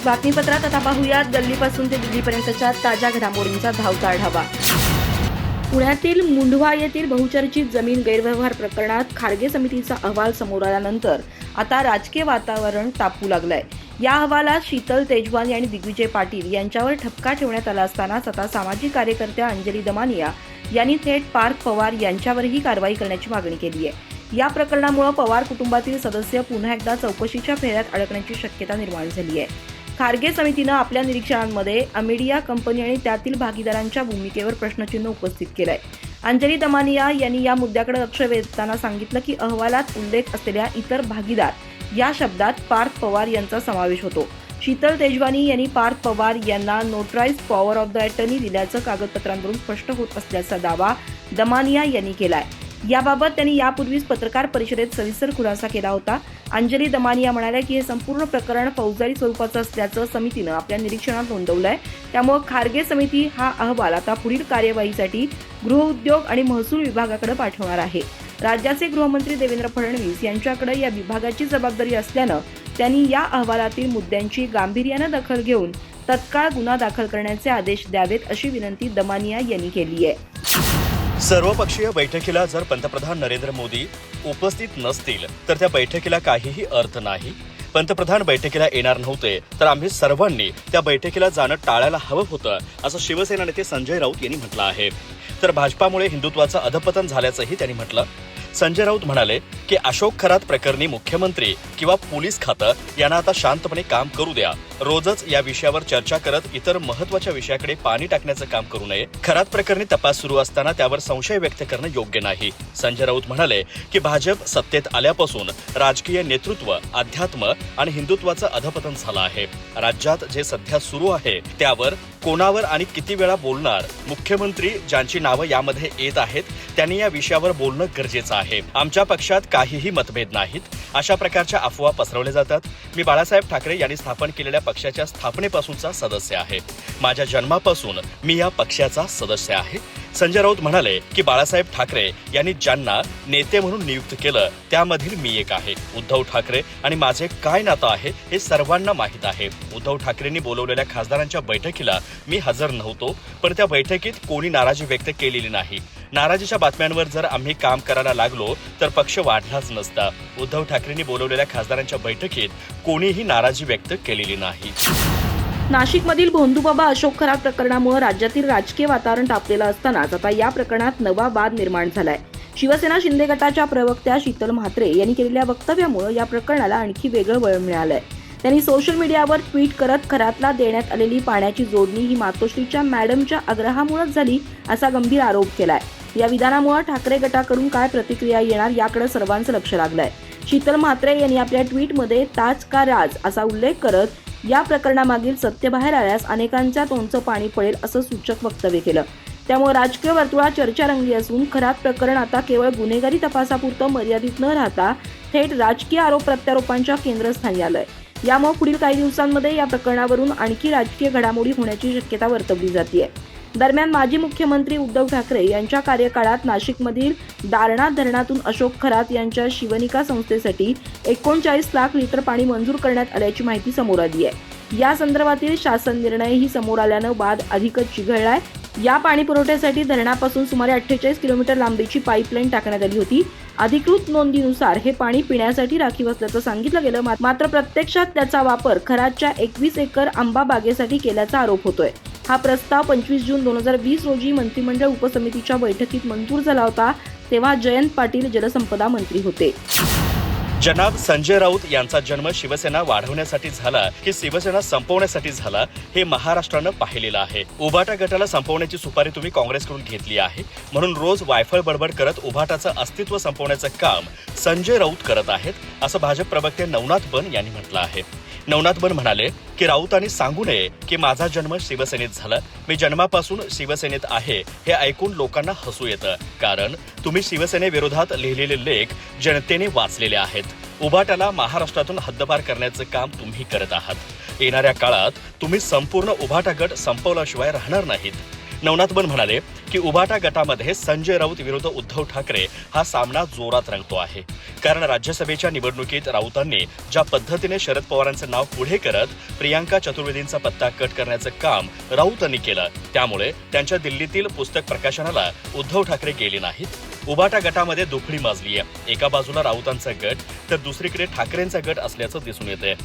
बातमीपत्रात आता पाहूयात दिल्लीपासून ते दिल्लीपर्यंतच्या ताज्या घडामोडींचा धावता आढावा। पुण्यातील मुंढवा येथील बहुचर्चित जमीन गैरव्यवहार प्रकरणात खारगे समितीचा अहवाल समोर आल्यानंतर आता राजकीय वातावरण तापू लागलंय। या अहवालात शीतल तेजवानी आणि दिग्विजय पाटील यांच्यावर ठपका ठेवण्यात आला असतानाच आता सामाजिक कार्यकर्त्या अंजली दमानिया यांनी थेट पार्थ पवार यांच्यावरही कारवाई करण्याची मागणी केली आहे। या प्रकरणामुळे पवार कुटुंबातील सदस्य पुन्हा एकदा चौकशीच्या फेऱ्यात अडकण्याची शक्यता निर्माण झाली आहे। खारगे समितीनं आपल्या निरीक्षणांमध्ये अमेडिया कंपनी आणि त्यातील भागीदारांच्या भूमिकेवर प्रश्नचिन्ह उपस्थित केलंय। अंजली दमानिया यांनी या मुद्द्याकडे लक्ष वेधताना सांगितलं की अहवालात उल्लेख असलेल्या इतर भागीदार या शब्दात पार्थ पवार यांचा समावेश होतो। शीतल तेजवानी यांनी पार्थ पवार यांना notarised power of the attorney दिल्याचं कागदपत्रांवरून स्पष्ट होत असल्याचा दावा दमानिया यांनी केलाय। याबाबत त्यांनी यापूर्वीच पत्रकार परिषदेत सविस्तर खुलासा केला होता। अंजली दमानिया म्हणाल्या की हे संपूर्ण प्रकरण फौजदारी स्वरूपाचं असल्याचं समितीनं आपल्या निरीक्षणात नोंदवलंय। त्यामुळे खारगे समिती हा अहवाल आता पुढील कार्यवाहीसाठी गृहउद्योग आणि महसूल विभागाकडे पाठवणार आहे। राज्याचे गृहमंत्री देवेंद्र फडणवीस यांच्याकडे या विभागाची जबाबदारी असल्यानं त्यांनी या अहवालातील मुद्द्यांची गांभीर्यानं दखल घेऊन तत्काळ गुन्हा दाखल करण्याचे आदेश द्यावेत अशी विनंती दमानिया यांनी केली आहे। सर्वपक्षीय बैठकीला जर पंतप्रधान नरेंद्र मोदी उपस्थित नसतील तर त्या बैठकीला काहीही अर्थ नाही। पंतप्रधान बैठकीला येणार नव्हते तर आम्ही सर्वांनी त्या बैठकीला जाणं टाळायला हवं होतं असं शिवसेना नेते संजय राऊत यांनी म्हटलं आहे। तर भाजपामुळे हिंदुत्वाचं अधपतन झाल्याचंही त्यांनी म्हटलं। संजय राऊत म्हणाले की अशोक खरात प्रकरणी मुख्यमंत्री किंवा पोलीस खातं यांना आता शांतपणे काम करू द्या। रोजच या विषयावर चर्चा करत इतर महत्त्वाच्या विषयाकडे पाणी टाकण्याचं काम करू नये। खरात प्रकरणी तपास सुरू असताना त्यावर संशय व्यक्त करणं योग्य नाही। संजय राऊत म्हणाले की भाजप सत्तेत आल्यापासून राजकीय नेतृत्व, अध्यात्म आणि हिंदुत्वाचं अधपतन झालं आहे। राज्यात जे सध्या सुरू आहे त्यावर कोणावर आणि किती वेळा बोलणार? मुख्यमंत्री ज्यांची नावं यामध्ये येत आहेत त्यांनी या विषयावर बोलणं गरजेचं आहे। आमच्या पक्षात काहीही मतभेद नाहीत। अशा प्रकारच्या अफवा पसरवल्या जातात। मी बाळासाहेब ठाकरे यांनी स्थापन केलेल्या पक्षाच्या स्थापनेपासूनचा सदस्य आहे। माझ्या जन्मापासून मी या पक्षाचा सदस्य आहे। संजय राऊत म्हणाले की बाळासाहेब ठाकरे यांनी ज्यांना नेते म्हणून नियुक्त केलं त्यामधील मी एक आहे। उद्धव ठाकरे आणि माझे काय नातं आहे हे सर्वांना माहीत आहे। उद्धव ठाकरेंनी बोलवलेल्या खासदारांच्या बैठकीला मी हजर नव्हतो, पण त्या बैठकीत कोणी नाराजी व्यक्त केलेली नाही। नाराजीच्या बातम्यांवर जर आम्ही काम करायला लागलो तर पक्ष वाढलाच नसता। उद्धव ठाकरेंनी बोलवलेल्या खासदारांच्या बैठकीत कोणीही नाराजी व्यक्त केलेली नाही। नाशिकमधील भोंदूबाबा अशोक खरात प्रकरणामुळे राज्यातील राजकीय वातावरण तापलेलं असतानाच आता या प्रकरणात नवा वाद निर्माण झालाय। शिवसेना शिंदे गटाच्या प्रवक्त्या शीतल म्हात्रे यांनी केलेल्या वक्तव्यामुळे या प्रकरणाला आणखी वेगळं वळण मिळालंय। त्यांनी सोशल मीडियावर ट्विट करत खरातला देण्यात आलेली पाण्याची जोडणी ही मातोश्रीच्या मॅडमच्या आग्रहामुळेच झाली असा गंभीर आरोप केलाय। या विधानामुळे ठाकरे गटाकडून काय प्रतिक्रिया येणार याकडे सर्वांचं लक्ष लागलंय। शीतल म्हात्रे यांनी आपल्या ट्विटमध्ये ताज का राज असा उल्लेख करत या प्रकरणामागील सत्य बाहेर आल्यास अनेकांच्या तोंडचं पाणी पडेल असं सूचक वक्तव्य केलं। त्यामुळे राजकीय वर्तुळात चर्चा रंगली असून खरात प्रकरण आता केवळ गुन्हेगारी तपासापुरतं मर्यादित न राहता थेट राजकीय आरोप प्रत्यारोपांच्या केंद्रस्थानी आलंय। यामुळे पुढील काही दिवसांमध्ये या प्रकरणावरून आणखी राजकीय घडामोडी होण्याची शक्यता वर्तवली जाते। दरम्यान माजी मुख्यमंत्री उद्धव ठाकरे यांच्या कार्यकाळात नाशिकमधील दारणा धरणातून अशोक खरात यांच्या शिवनिका संस्थेसाठी 39 लाख लिटर पाणी मंजूर करण्यात आल्याची माहिती समोर आली आहे। या संदर्भातील शासन निर्णयही समोर आल्यानं वाद अधिकच चिघळलाय। या पाणी पुरवठ्यासाठी धरणापासून सुमारे 48 किलोमीटर लांबीची पाईपलाईन टाकण्यात आली होती। अधिकृत नोंदीनुसार हे पाणी पिण्यासाठी राखीव असल्याचं सांगितलं गेलं, मात्र प्रत्यक्षात त्याचा वापर खरातच्या 21 एकर आंबा बागेसाठी केल्याचा आरोप होतोय। हा प्रस्ताव 25 जून 2020 रोजी मंत्रिमंडळ उपसमितीच्या बैठकीत मंजूर झाला होता। तेव्हा जयंत पाटील जलसंपदा मंत्री होते। जनाब संजय राऊत यांचा जन्म शिवसेना वाढवण्यासाठी झाला की शिवसेना संपवण्यासाठी झाला हे महाराष्ट्रानं पाहिलेलं आहे। उभाटा गटाला संपवण्याची सुपारी तुम्ही काँग्रेसकडून घेतली आहे, म्हणून रोज वायफळ बडबड करत उभाटाचं अस्तित्व संपवण्याचं काम संजय राऊत करत आहेत असं भाजप प्रवक्ते नवनाथ बन यांनी म्हटलं आहे। नवनाथ बन म्हणाले की राऊतांनी सांगू नये की माझा जन्म शिवसेनेत झाला। मी जन्मापासून शिवसेनेत आहे हे ऐकून लोकांना हसू येतं, कारण तुम्ही शिवसेनेविरोधात लिहिलेले लेख जनतेने वाचलेले आहेत। उभाटाला महाराष्ट्रातून हद्दपार करण्याचं काम तुम्ही करत आहात। येणाऱ्या काळात तुम्ही संपूर्ण उभाटा गट संपवल्याशिवाय राहणार नाहीत। नवनाथ बन म्हणाले की उभाटा गटामध्ये संजय राऊत विरुद्ध उद्धव ठाकरे हा सामना जोरात रंगतो आहे. कारण राज्यसभेच्या निवडणुकीत राऊतांनी ज्या पद्धतीने शरद पवारांचं नाव पुढे करत प्रियांका चतुर्वेदींचा पत्ता कट करण्याचं काम राऊतांनी केलं, त्यामुळे त्यांच्या दिल्लीतील पुस्तक प्रकाशनाला उद्धव ठाकरे गेले नाहीत. उभाटा गटामध्ये दुफडी माजली आहे. एका बाजूला राऊतांचा गट तर दुसरीकडे ठाकरेंचा गट असल्याचं दिसून येतंय.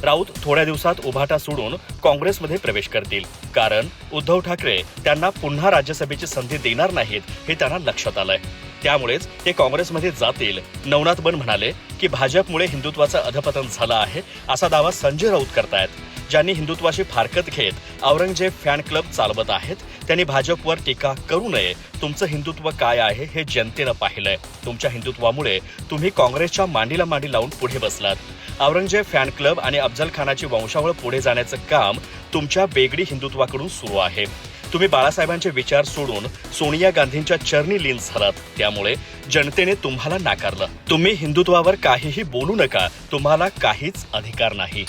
राऊत थोड्या दिवसात उभाटा सोडून काँग्रेसमध्ये प्रवेश करतील, कारण उद्धव ठाकरे त्यांना पुन्हा राज्यसभेची संधी देणार नाहीत हे त्यांना लक्षात आलंय. त्यामुळेच ते काँग्रेसमध्ये जातील. नवनाथ बन म्हणाले की भाजपमुळे हिंदुत्वाचं अधपतन झालं आहे असा दावा संजय राऊत करतायत. ज्यांनी हिंदुत्वाची फारकत घेत औरंगजेब फॅन क्लब चालवत आहेत त्यांनी भाजपवर टीका करू नये. तुमचं हिंदुत्व काय आहे हे जनतेनं पाहिलंय. तुमच्या हिंदुत्वामुळे तुम्ही काँग्रेसच्या मांडीला मांडी लावून पुढे बसलात. औरंगजेब फॅन क्लब आणि अफजल खानाची वंशावळ पुढे जाण्याचं काम तुमच्या बेगडी हिंदुत्वाकडून सुरू आहे. तुम्ही बाळासाहेबांचे विचार सोडून सोनिया गांधींच्या चरणी लीन झालात. त्यामुळे जनतेने तुम्हाला नाकारलं. तुम्ही हिंदुत्वावर काहीही बोलू नका. तुम्हाला काहीच अधिकार नाही.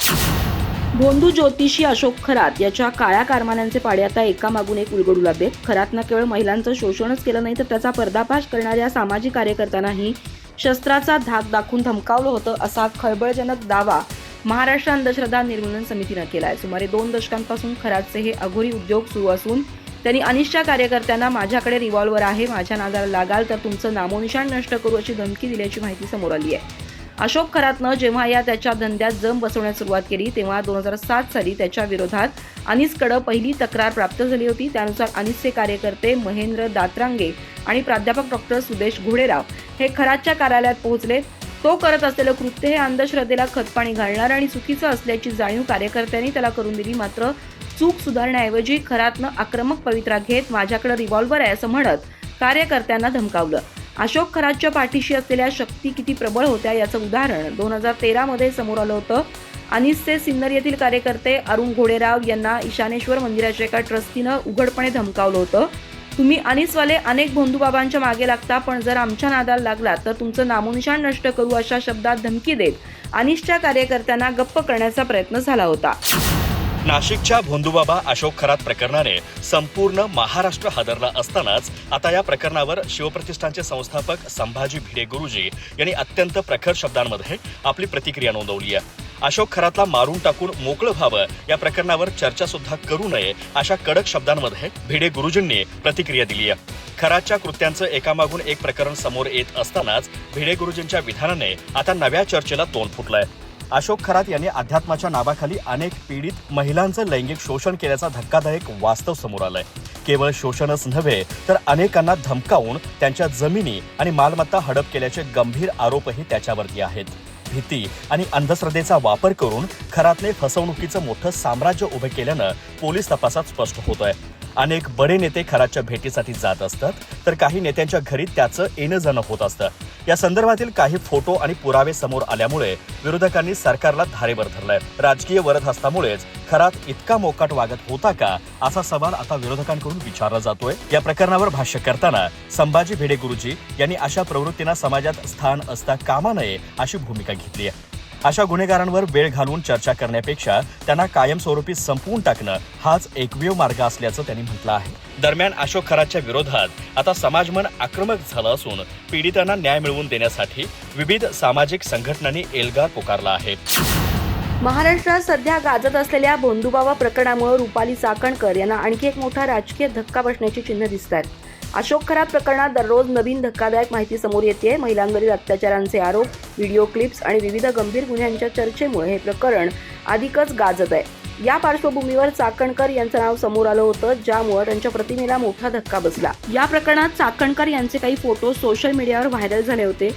भोंदू ज्योतिषी अशोक खरात याच्या काळ्या कारमान्यांचे पाडे आता एकामागून एक उलगडू लागलेत. खरातनं केवळ महिलांचं शोषणच केलं नाही तर त्याचा पर्दाफाश करणाऱ्या सामाजिक कार्यकर्त्यांनाही शस्त्राचा धाक दाखवून धमकावलं होतं असा खळबळजनक दावा महाराष्ट्र अंधश्रद्धा निर्मूलन समितीनं केलाय. सुमारे 2 दशकांपासून खरातचे हे अघोरी उद्योग सुरू असून त्यांनी अनिष्टच्या कार्यकर्त्यांना माझ्याकडे रिव्हॉल्वर आहे, माझ्या नादाला लागाल तर तुमचं नामोनिशाण नष्ट करू अशी धमकी दिल्याची माहिती समोर आली आहे. अशोक खरातनं जेव्हा त्याच्या धंद्यात जम बसवण्यास सुरुवात केली तेव्हा 2007 साली त्याच्या विरोधात अनिसकडे पहिली तक्रार प्राप्त झाली होती. त्यानुसार अनिसचे कार्यकर्ते महेंद्र दातरांगे आणि प्राध्यापक डॉक्टर सुदेश घोडेराव हे खरातच्या कार्यालयात पोहोचले. तो करत असलेलं कृत्य हे अंधश्रद्धेला खतपाणी घालणार आणि चुकीचं असल्याची जाणीव कार्यकर्त्यांनी त्याला करून दिली. मात्र चूक सुधारण्याऐवजी खरातनं आक्रमक पवित्रा घेत माझ्याकडे रिव्हॉल्वर आहे असं म्हणत कार्यकर्त्यांना धमकावलं. अशोक खरातच्या पाठीशी असलेल्या शक्ती किती प्रबळ होत्या याचं उदाहरण 2013 मध्ये समोर आलं होतं. अनिसचे सिन्नर येथील कार्यकर्ते अरुण घोडेराव यांना ईशानेश्वर मंदिराच्या एका ट्रस्टीनं उघडपणे धमकावलं होतं. तुम्ही अनिसवाले अनेक भोंदूबाबांच्या मागे लागता, पण जर आमच्या नादाला लागला तर तुमचं नामोनिशाण नष्ट करू अशा शब्दात धमकी देत अनिसच्या कार्यकर्त्यांना गप्प करण्याचा प्रयत्न झाला होता. नाशिकच्या भोंदूबाबा अशोक खरात प्रकरणाने संपूर्ण महाराष्ट्र हादरला असतानाच आता या प्रकरणावर शिवप्रतिष्ठानचे संस्थापक संभाजी भिडे गुरुजी यांनी अत्यंत प्रखर शब्दांमध्ये आपली प्रतिक्रिया नोंदवली आहे. अशोक खरातला मारून टाकून मोकळं व्हावं, या प्रकरणावर चर्चा सुद्धा करू नये अशा कडक शब्दांमध्ये भिडे गुरुजींनी प्रतिक्रिया दिली आहे. खरातच्या कृत्यांचं एकामागून एक प्रकरण समोर येत असतानाच भिडे गुरुजींच्या विधानाने आता नव्या चर्चेला तोंड फुटलंय. अशोक खरात यांनी अध्यात्माच्या नावाखाली अनेक पीडित महिलांचं लैंगिक शोषण केल्याचा धक्कादायक वास्तव समोर आलंय. केवळ शोषणच नव्हे तर अनेकांना धमकावून त्यांच्या जमिनी आणि मालमत्ता हडप केल्याचे गंभीर आरोपही त्याच्यावरती आहेत. भीती आणि अंधश्रद्धेचा वापर करून खरातने फसवणुकीचं मोठं साम्राज्य उभं केल्यानं पोलीस तपासात स्पष्ट होतोय. अनेक बडे नेते खरातच्या भेटीसाठी जात असतात तर काही नेत्यांच्या घरी त्याचं येणं जाणं होत असतं. या संदर्भातील काही फोटो आणि पुरावे समोर आल्यामुळे विरोधकांनी सरकारला धारेवर धरलाय. राजकीय वरदहस्तामुळेच खरात इतका मोकाट वागत होता का असा सवाल आता विरोधकांकडून विचारला जातोय. या प्रकरणावर भाष्य करताना संभाजी भिडे गुरुजी यांनी अशा प्रवृत्तींना समाजात स्थान असता कामा नये अशी भूमिका घेतली आहे. अशा गुन्हेगारांवर वेळ घालून चर्चा करण्यापेक्षा त्यांना कायमस्वरूपी संपवून टाकणं हाच एकमेव मार्ग असल्याचं त्यांनी म्हटलं आहे. दरम्यान अशोक खरातच्या विरोधात आता समाजमन आक्रमक झालं असून पीडितांना न्याय मिळवून देण्यासाठी विविध सामाजिक संघटनांनी एल्गार पुकारला आहे. महाराष्ट्रात सध्या गाजत असलेल्या भोंदूबाबा प्रकरणामुळे रुपाली चाकणकर यांना आणखी एक मोठा राजकीय धक्का बसण्याची चिन्ह दिसत आहेत. अशोक खरात प्रकरणात दररोज नवीन धक्कादायक माहिती समोर येते. महिलांवरील अत्याचारांचे आरोप, व्हिडिओ क्लिप्स आणि विविध गंभीर गुन्ह्यांच्या चर्चेमुळे हे प्रकरण अधिकच गाजत आहे. या पार्श्वभूमीवर चाकणकर यांचं नाव समोर आलं होतं, ज्यामुळे त्यांच्या प्रतिमेला मोठा धक्का बसला. या प्रकरणात चाकणकर यांचे काही फोटो सोशल मीडियावर व्हायरल झाले होते.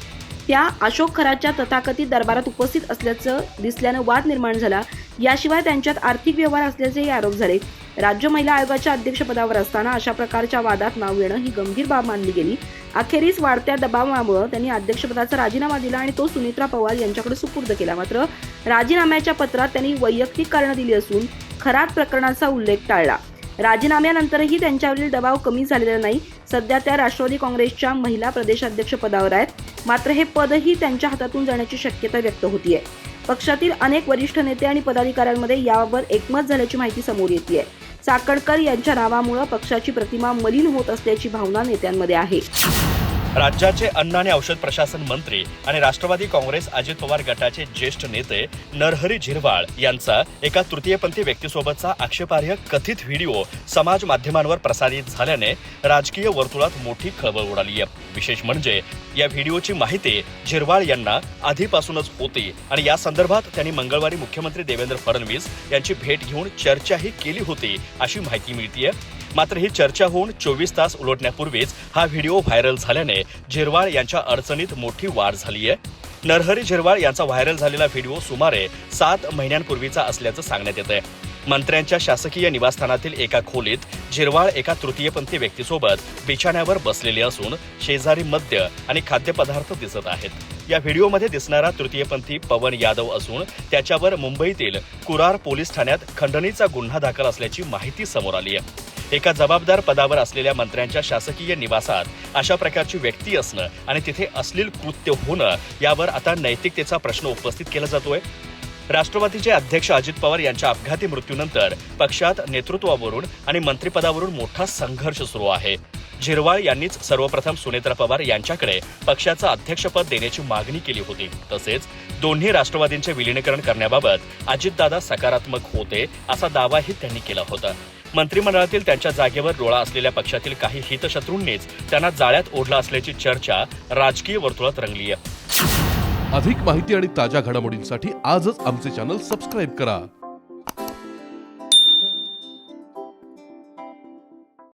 त्या अशोक खरातच्या तथाकथित दरबारात उपस्थित असल्याचं दिसल्यानं वाद निर्माण झाला. याशिवाय त्यांच्यात आर्थिक व्यवहार असल्याचेही आरोप झाले. राज्य महिला आयोगाच्या अध्यक्षपदावर असताना अशा प्रकारच्या वादात नाव येणं ही गंभीर बाब मानली गेली. अखेरीस वाढत्या दबावामुळे त्यांनी अध्यक्षपदाचा राजीनामा दिला आणि तो सुनित्रा पवार यांच्याकडे सुपूर्द केला. मात्र राजीनाम्याच्या पत्रात त्यांनी वैयक्तिक कारणं दिली असून खरात प्रकरणाचा उल्लेख टाळला. राजीनाम्यानंतरही त्यांच्यावरील दबाव कमी झालेला नाही. सध्या त्या राष्ट्रवादी काँग्रेसच्या महिला प्रदेशाध्यक्ष पदावर आहेत. मात्र हे पदही त्यांच्या हातातून जाण्याची शक्यता व्यक्त होतीये. पक्षातील अनेक वरिष्ठ नेते आणि पदाधिकाऱ्यांमध्ये याबाबत एकमत झाल्याची माहिती समोर येते. साकडकर यांच्या नावामुळे पक्षाची प्रतिमा मलिन होत असल्याची भावना नेत्यांमध्ये आहे. राज्याचे अन्न आणि औषध प्रशासन मंत्री आणि राष्ट्रवादी काँग्रेस अजित पवार गटाचे ज्येष्ठ नेते नरहरी झिरवाळ यांचा एका तृतीयपंथी व्यक्तीसोबतचा आक्षेपार्ह कथित व्हिडिओ समाज माध्यमांवर प्रसारित झाल्याने राजकीय वर्तुळात मोठी खळबळ उडाली आहे. विशेष म्हणजे या व्हिडिओची माहिती झिरवाळ यांना आधीपासूनच होती आणि या संदर्भात त्यांनी मंगळवारी मुख्यमंत्री देवेंद्र फडणवीस यांची भेट घेऊन चर्चाही केली होती अशी माहिती मिळतीये. मात्र ही चर्चा होऊन 24 तास उलटण्यापूर्वीच हा व्हिडिओ व्हायरल झाल्याने झिरवाळ यांच्या अडचणीत मोठी वाढ झाली आहे. नरहरी झिरवाळ यांचा व्हायरल झालेला व्हिडिओ सुमारे 7 महिन्यांपूर्वीचा असल्याचं सांगण्यात येत आहे. मंत्र्यांच्या शासकीय निवासस्थानातील एका खोलीत झिरवाळ एका तृतीयपंथी व्यक्तीसोबत बिछाण्यावर बसलेले असून शेजारी मद्य आणि खाद्यपदार्थ दिसत आहेत. या व्हिडिओमध्ये दिसणारा तृतीयपंथी पवन यादव असून त्याच्यावर मुंबईतील कुरार पोलीस ठाण्यात खंडणीचा गुन्हा दाखल असल्याची माहिती समोर आली आहे. एका जबाबदार पदावर असलेल्या मंत्र्यांच्या शासकीय निवासात अशा प्रकारची व्यक्ती असणं आणि तिथे अश्लील कृत्य होणं यावर आता नैतिकतेचा प्रश्न उपस्थित केला जातोय. राष्ट्रवादीचे अध्यक्ष अजित पवार यांच्या अपघाती मृत्यूनंतर पक्षात नेतृत्वावरून आणि मंत्रिपदावरून मोठा संघर्ष सुरू आहे. झिरवाळ यांनीच सर्वप्रथम सुनेत्रा पवार यांच्याकडे पक्षाचं अध्यक्षपद देण्याची मागणी केली होती. तसेच दोन्ही राष्ट्रवादींचे विलीनीकरण करण्याबाबत अजितदादा सकारात्मक होते असा दावाही त्यांनी केला होता. मंत्रिमंडळातील त्यांच्या जागेवर डोळा असलेल्या पक्षातील काही हितशत्रूंनीच त्यांना जाळ्यात ओढलं असल्याची चर्चा राजकीय वर्तुळात रंगली आहे. अधिक माहिती आणि ताज्या घडामोडींसाठी आजच आमचे चॅनल सबस्क्राईब करा.